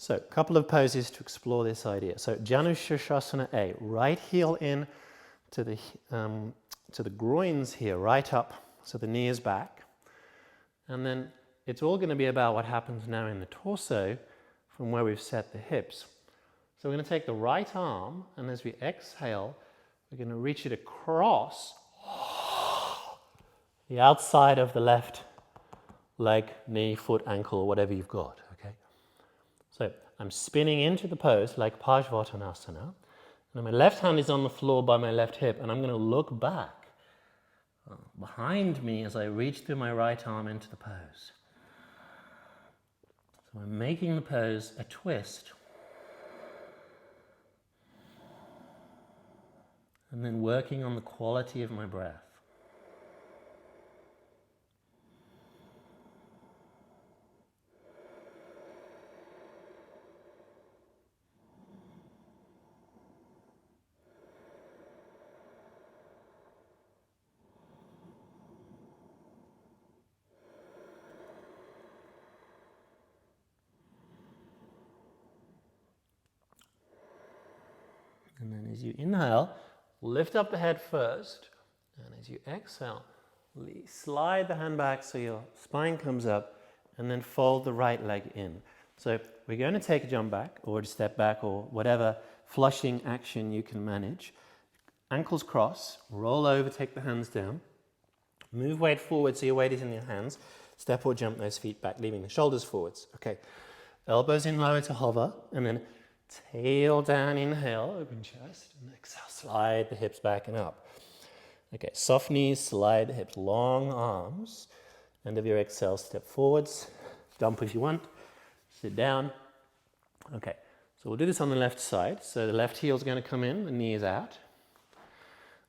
So a couple of poses to explore this idea. So Janu Shirshasana A, right heel in to the groins here, right up, so the knee is back. And then it's all going to be about what happens now in the torso from where we've set the hips. So we're going to take the right arm, and as we exhale, we're going to reach it across the outside of the left leg, knee, foot, ankle, whatever you've got, okay? So I'm spinning into the pose like Parsvottanasana, and my left hand is on the floor by my left hip, and I'm going to look back behind me as I reach through my right arm into the pose. So I'm making the pose a twist, and then working on the quality of my breath. And then as you inhale, lift up the head first, and as you exhale, slide the hand back so your spine comes up, and then fold the right leg in. So we're going to take a jump back, or a step back, or whatever flushing action you can manage. Ankles cross, roll over, take the hands down, move weight forward so your weight is in your hands, step or jump those feet back, leaving the shoulders forwards. Okay, elbows in lower to hover, and then tail down, inhale, open chest, and exhale, slide the hips back and up. Okay, soft knees, slide the hips, long arms. End of your exhale, step forwards, jump if you want, sit down. Okay, so we'll do this on the left side. So the left heel is going to come in, the knee is out.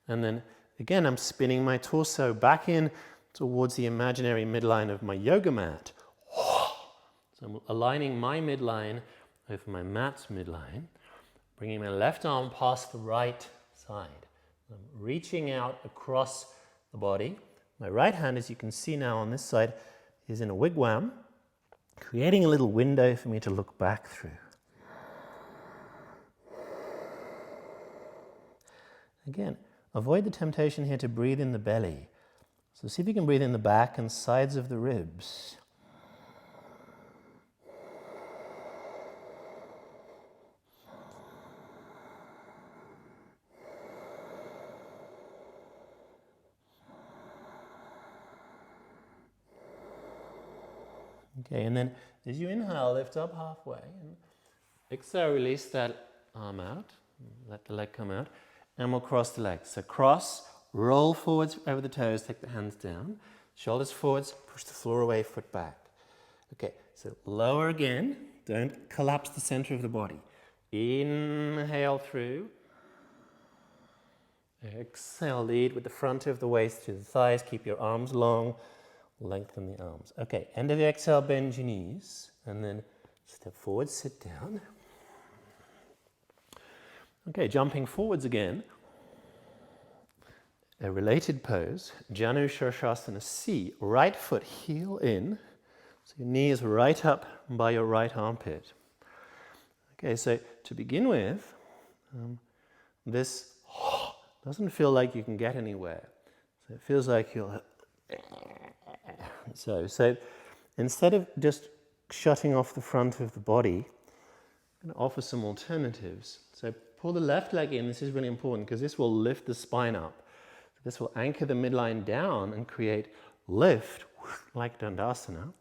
And then again, I'm spinning my torso back in towards the imaginary midline of my yoga mat. So I'm aligning my midline over my mat's midline, bringing my left arm past the right side. I'm reaching out across the body. My right hand, as you can see now on this side, is in a wigwam, creating a little window for me to look back through. Again, avoid the temptation here to breathe in the belly. So see if you can breathe in the back and sides of the ribs. Okay, and then as you inhale, lift up halfway, and exhale, release that arm out, let the leg come out, and we'll cross the legs. So cross, roll forwards over the toes, take the hands down, shoulders forwards, push the floor away, foot back. Okay, so lower again, don't collapse the center of the body. Inhale through, exhale, lead with the front of the waist to the thighs, keep your arms long, lengthen the arms. Okay, end of the exhale, bend your knees, and then step forward, sit down. Okay, jumping forwards again. A related pose, Janu Shirshasana C, right foot heel in, so your knee is right up by your right armpit. Okay, so to begin with, this doesn't feel like you can get anywhere. So it feels like you'll... So instead of just shutting off the front of the body, I'm going to offer some alternatives. So pull the left leg in. This is really important because this will lift the spine up. This will anchor the midline down and create lift like Dandasana.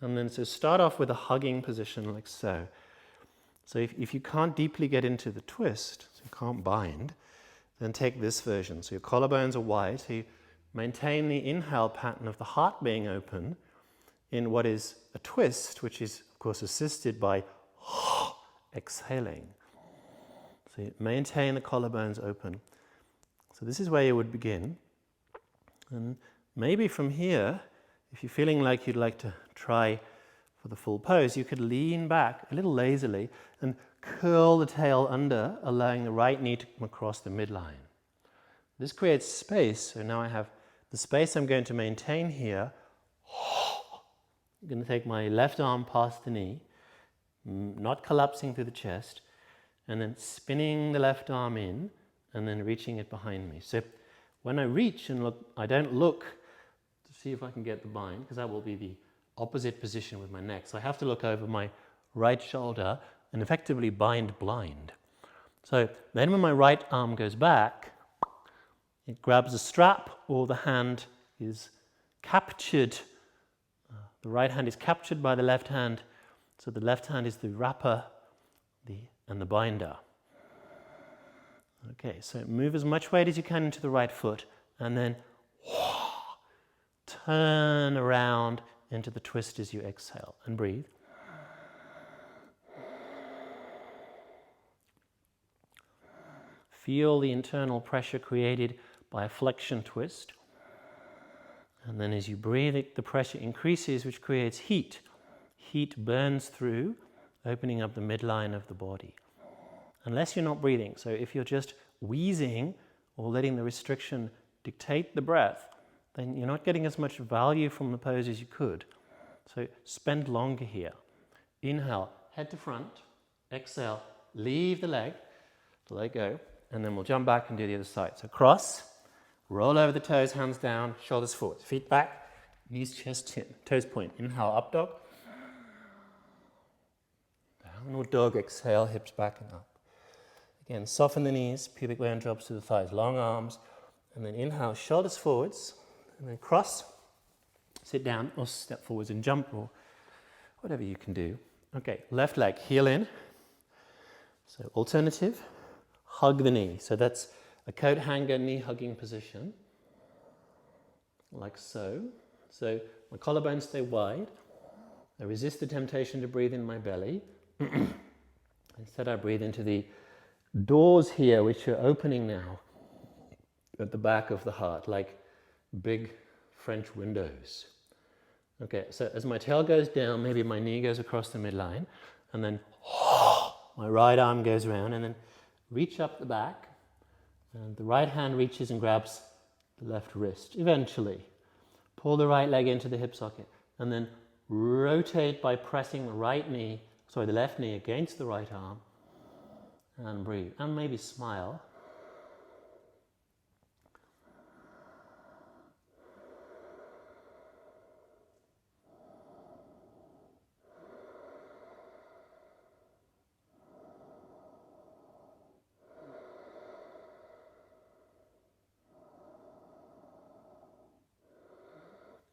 And then so start off with a hugging position like so. So if you can't deeply get into the twist, so you can't bind, then take this version. So your collarbones are wide, so you maintain the inhale pattern of the heart being open in what is a twist, which is, of course, assisted by exhaling. So you maintain the collarbones open. So this is where you would begin. And maybe from here, if you're feeling like you'd like to try for the full pose, you could lean back a little lazily and curl the tail under, allowing the right knee to come across the midline. This creates space, so now I have the space I'm going to maintain here. I'm going to take my left arm past the knee, not collapsing through the chest, and then spinning the left arm in, and then reaching it behind me. So when I reach and look, I don't look to see if I can get the bind, because that will be the opposite position with my neck. So I have to look over my right shoulder and effectively bind blind. So then when my right arm goes back, it grabs a strap or the hand is captured. The right hand is captured by the left hand, so the left hand is the wrapper and the binder. Okay, so move as much weight as you can into the right foot, and then turn around into the twist as you exhale, and breathe. Feel the internal pressure created by a flexion twist. And then as you breathe, the pressure increases, which creates heat. Heat burns through, opening up the midline of the body. Unless you're not breathing. So if you're just wheezing or letting the restriction dictate the breath, then you're not getting as much value from the pose as you could. So spend longer here. Inhale, head to front. Exhale, leave the leg, let go, and then we'll jump back and do the other side. So cross, roll over the toes, hands down, shoulders forward, feet back, knees, chest, chin, toes point. Inhale, up dog. Downward dog, exhale, hips back and up. Again, soften the knees, pubic bone drops to the thighs, long arms, and then inhale, shoulders forwards, and then cross, sit down, or step forwards and jump, or whatever you can do. Okay, left leg, heel in. So alternative, hug the knee. So that's a coat hanger, knee hugging position, like so. So my collarbones stay wide. I resist the temptation to breathe in my belly. Instead, I breathe into the doors here, which are opening now at the back of the heart, like big French windows. Okay, so as my tail goes down, maybe my knee goes across the midline, and then my right arm goes around, and then reach up the back, and the right hand reaches and grabs the left wrist. Eventually, pull the right leg into the hip socket, and then rotate by pressing the left knee against the right arm, and breathe, and maybe smile.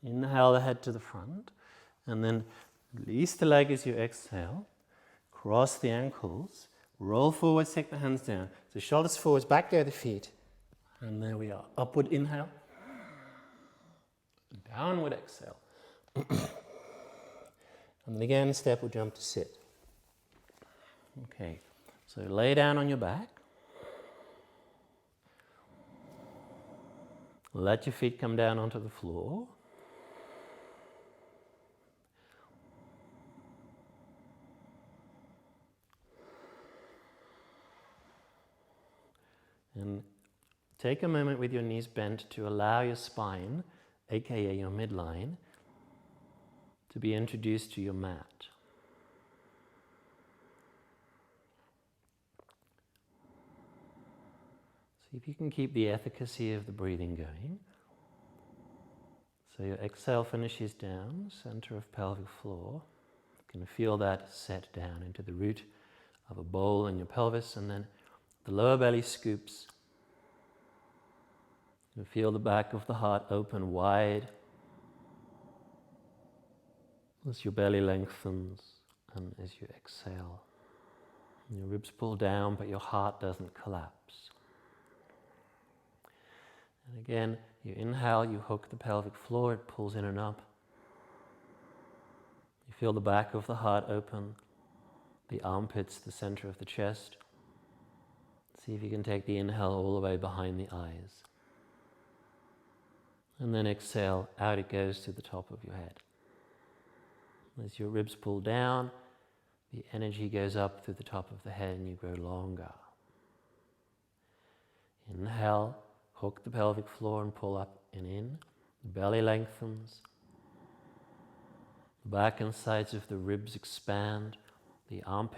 Inhale the head to the front, and then release the leg as you exhale. Cross the ankles, roll forwards, take the hands down. So shoulders forwards, back go the feet, and there we are. Upward inhale, downward exhale. And then again, step or jump to sit. Okay, so lay down on your back. Let your feet come down onto the floor. And take a moment with your knees bent to allow your spine, aka your midline, to be introduced to your mat. See if you can keep the efficacy of the breathing going. So your exhale finishes down, center of pelvic floor. You can feel that set down into the root of a bowl in your pelvis, and then the lower belly scoops. You feel the back of the heart open wide as your belly lengthens and as you exhale. Your ribs pull down, but your heart doesn't collapse. And again, you inhale, you hook the pelvic floor, it pulls in and up. You feel the back of the heart open, the armpits, the center of the chest. See if you can take the inhale all the way behind the eyes. And then exhale, out it goes to the top of your head. As your ribs pull down, the energy goes up through the top of the head and you grow longer. Inhale, hook the pelvic floor and pull up and in. The belly lengthens. The back and sides of the ribs expand. the armpit